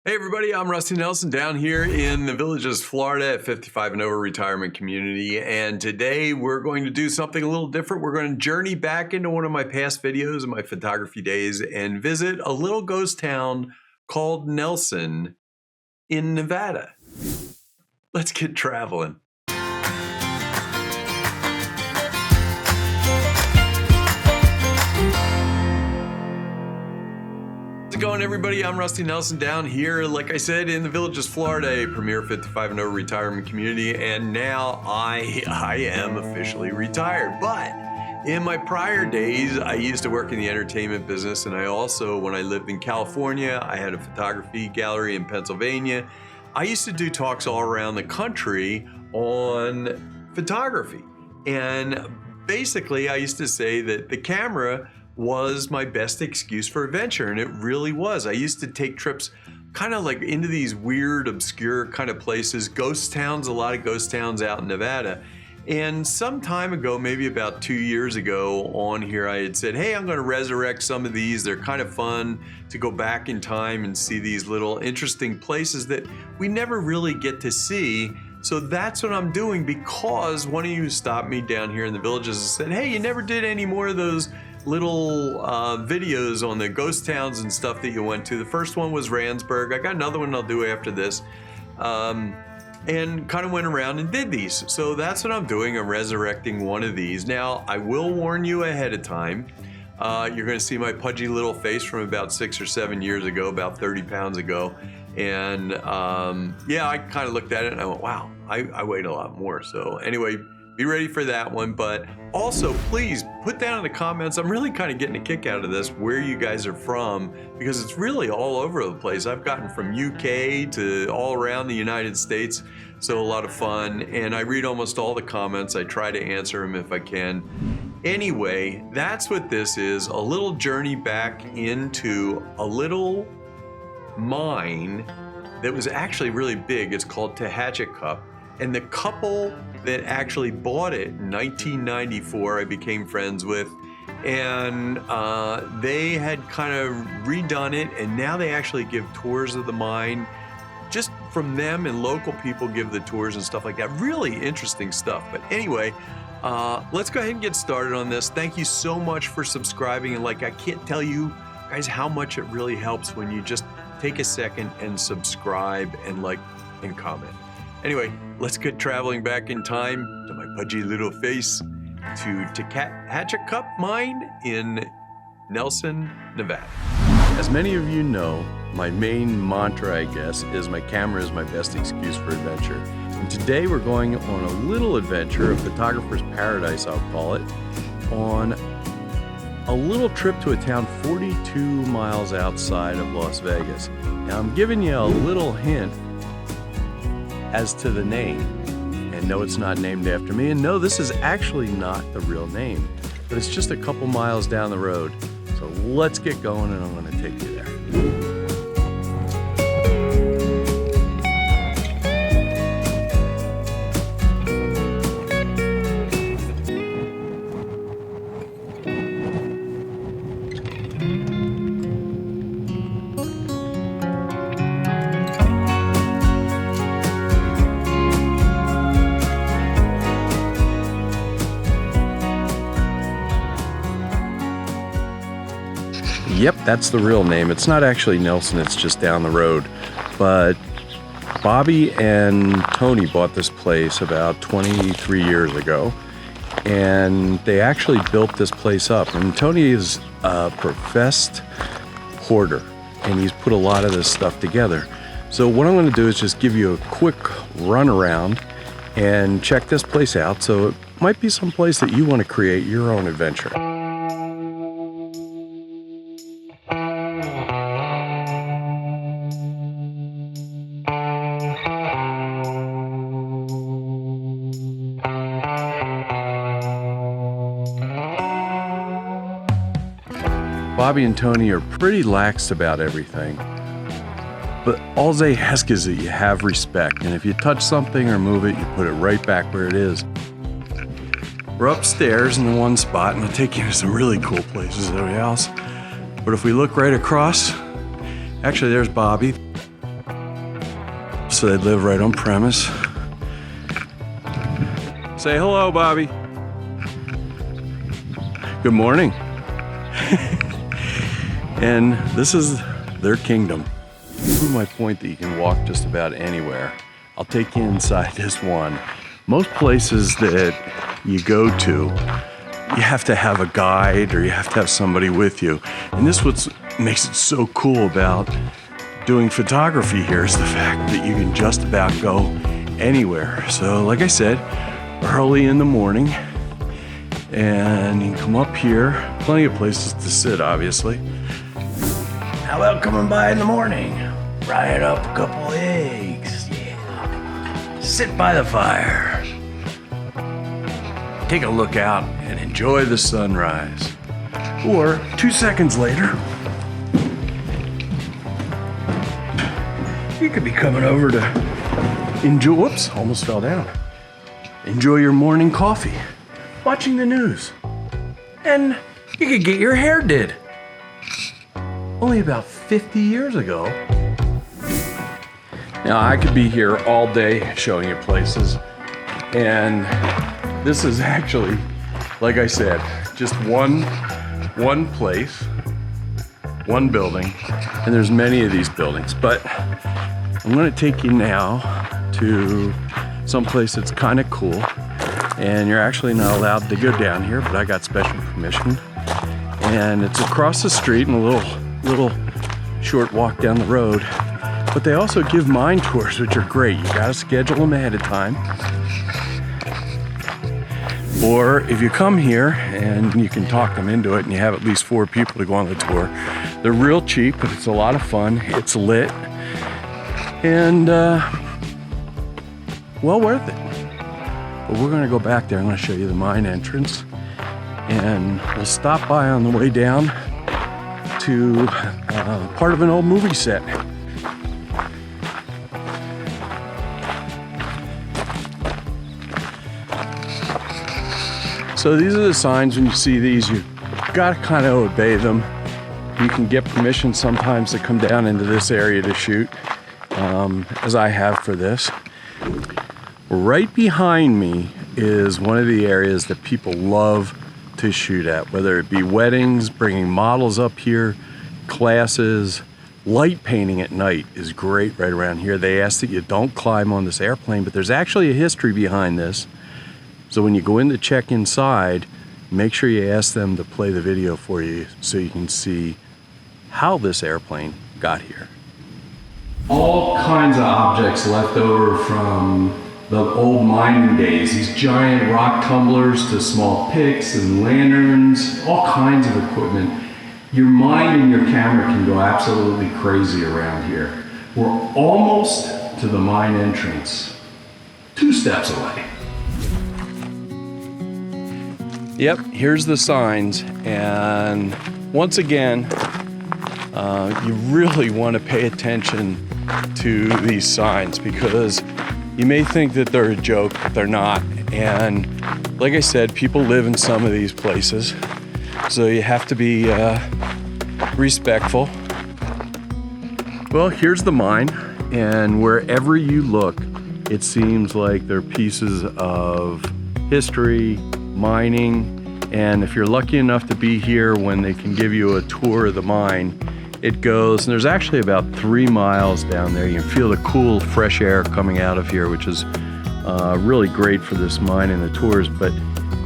Hey everybody, I'm Rusty Nelson down here in the Villages, Florida at 55 and over retirement community. And today we're going to do something a little different. We're going to journey back into one of my past videos of my photography days and visit a little ghost town called Nelson in Nevada. Let's get traveling. How's it going, everybody? I'm Rusty Nelson down here, like I said, in the Villages, Florida, a premier 55 and over retirement community, and now I am officially retired. But in my prior days, I used to work in the entertainment business, and I also, when I lived in California, I had a photography gallery in Pennsylvania. I used to do talks all around the country on photography, and basically I used to say that the camera was my best excuse for adventure, and it really was. I used to take trips kind of like into these weird, obscure kind of places, ghost towns, a lot of ghost towns out in Nevada. And some time ago, maybe about 2 years ago on here, I had said, hey, I'm gonna resurrect some of these. They're kind of fun to go back in time and see these little interesting places that we never really get to see. So that's what I'm doing, because one of you stopped me down here in the Villages and said, hey, you never did any more of those little videos on the ghost towns and stuff that you went to. The first one was Randsburg. I got another one I'll do after this. And kind of went around and did these. So that's what I'm doing. I'm resurrecting one of these. Now, I will warn you ahead of time. You're gonna see my pudgy little face from about 6 or 7 years ago, about 30 pounds ago. And yeah, I kind of looked at it and I went, wow, I weighed a lot more. So anyway, be ready for that one. But also, please put down in the comments, I'm really kind of getting a kick out of this, where you guys are from, because it's really all over the place. I've gotten from UK to all around the United States, so a lot of fun. And I read almost all the comments. I try to answer them if I can. Anyway, that's what this is, a little journey back into a little mine that was actually really big. It's called Techatticup. And the couple that actually bought it in 1994, I became friends with, and they had kind of redone it, and now they actually give tours of the mine, just from them, and local people give the tours and stuff like that. Really interesting stuff. But anyway, let's go ahead and get started on this. Thank you so much for subscribing, and like, I can't tell you guys how much it really helps when you just take a second and subscribe and like and comment. Anyway, let's get traveling back in time to my pudgy little face to Techatticup Mine in Nelson, Nevada. As many of you know, my main mantra, I guess, is my camera is my best excuse for adventure. And today we're going on a little adventure, a photographer's paradise, I'll call it, on a little trip to a town 42 miles outside of Las Vegas. Now I'm giving you a little hint as to the name, and no, it's not named after me, and no, this is actually not the real name, but it's just a couple miles down the road. So let's get going, and I'm going to take you there. Yep, that's the real name. It's not actually Nelson, it's just down the road. But Bobby and Tony bought this place about 23 years ago, and they actually built this place up. And Tony is a professed hoarder, and he's put a lot of this stuff together. So what I'm going to do is just give you a quick run around and check this place out. So it might be some place that you want to create your own adventure. Bobby and Tony are pretty lax about everything, but all they ask is that you have respect, and if you touch something or move it, you put it right back where it is. We're upstairs in the one spot, and I'll take you to some really cool places at the house. But if we look right across, actually there's Bobby. so they'd live right on premise. Say hello, Bobby. Good morning. And this is their kingdom. Prove my point that you can walk just about anywhere. I'll take you inside this one. Most places that you go to, you have to have a guide or you have to have somebody with you. And this what makes it so cool about doing photography here is the fact that you can just about go anywhere. So like I said, early in the morning, and you can come up here. Plenty of places to sit, obviously. How about coming by in the morning? Fry it up a couple eggs, yeah. Sit by the fire. Take a look out and enjoy the sunrise. Or 2 seconds later, you could be coming over to enjoy, whoops, almost fell down. Enjoy your morning coffee, watching the news. And you could get your hair did. Only about 50 years ago. Now I could be here all day showing you places. And this is actually, like I said, just one place, one building, and there's many of these buildings. But I'm gonna take you now to someplace that's kind of cool. And you're actually not allowed to go down here, but I got special permission. And it's across the street and a little short walk down the road. But they also give mine tours, which are great. You gotta schedule them ahead of time. Or if you come here and you can talk them into it and you have at least 4 people to go on the tour, they're real cheap, but it's a lot of fun. It's lit. And well worth it. But we're gonna go back there. I'm gonna show you the mine entrance. And we'll stop by on the way down to part of an old movie set. So these are the signs. When you see these, you gotta kind of obey them. You can get permission sometimes to come down into this area to shoot, as I have for this. Right behind me is one of the areas that people love to shoot at, whether it be weddings, bringing models up here, classes. Light painting at night is great right around here. They ask that you don't climb on this airplane, but there's actually a history behind this. So when you go in to check inside, make sure you ask them to play the video for you so you can see how this airplane got here. All kinds of objects left over from the old mining days. These giant rock tumblers to small picks and lanterns, all kinds of equipment. Your mind and your camera can go absolutely crazy around here. We're almost to the mine entrance, 2 steps away. Yep, here's the signs, and once again, you really want to pay attention to these signs because you may think that they're a joke, but they're not. And like I said, people live in some of these places, so you have to be respectful. Well, here's the mine, and wherever you look, it seems like they're pieces of history, mining, and if you're lucky enough to be here when they can give you a tour of the mine, it goes, and there's actually about 3 miles down there. You can feel the cool, fresh air coming out of here, which is really great for this mine and the tours. But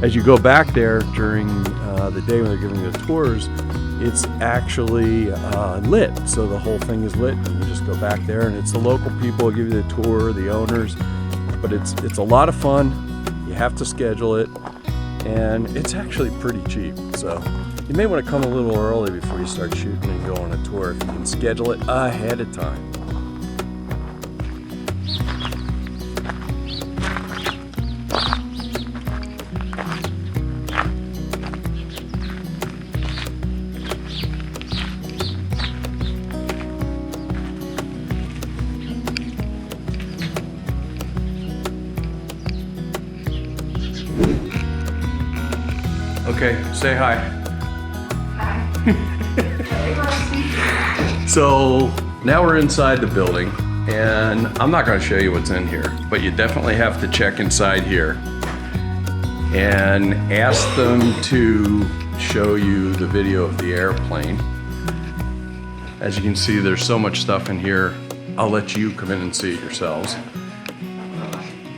as you go back there during the day when they're giving the tours, it's actually lit. So the whole thing is lit, and you just go back there, and it's the local people who give you the tour, the owners. But it's a lot of fun. You have to schedule it, and it's actually pretty cheap. So you may want to come a little early before you start shooting and go on a tour if you can schedule it ahead of time. Okay, say hi. Hi. So now we're inside the building, And I'm not going to show you what's in here, but you definitely have to check inside here and ask them to show you the video of the airplane. As you can see, there's so much stuff in here. I'll let you come in and see it yourselves.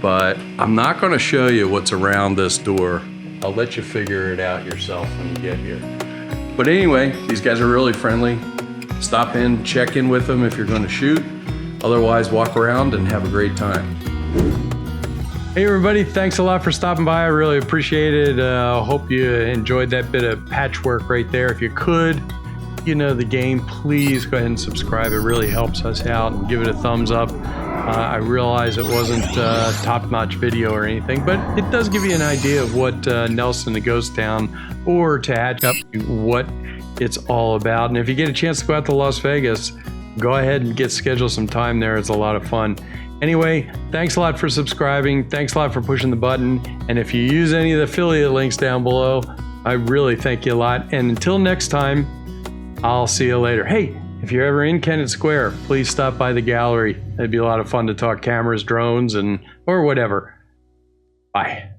But I'm not going to show you what's around this door. I'll let you figure it out yourself when you get here. But anyway, these guys are really friendly. Stop in, check in with them if you're going to shoot. Otherwise, walk around and have a great time. Hey everybody, thanks a lot for stopping by. I really appreciate it. Hope you enjoyed that bit of patchwork right there. If you could, you know the game, please go ahead and subscribe. It really helps us out, and give it a thumbs up. I realize it wasn't top-notch video or anything, but it does give you an idea of what Nelson the Ghost Town or Techatticup, what it's all about. And if you get a chance to go out to Las Vegas, go ahead and schedule some time there. It's a lot of fun. Anyway, thanks a lot for subscribing. Thanks a lot for pushing the button. And if you use any of the affiliate links down below, I really thank you a lot. And until next time, I'll see you later. Hey, if you're ever in Kennett Square, please stop by the gallery. It'd be a lot of fun to talk cameras, drones, or whatever. Bye.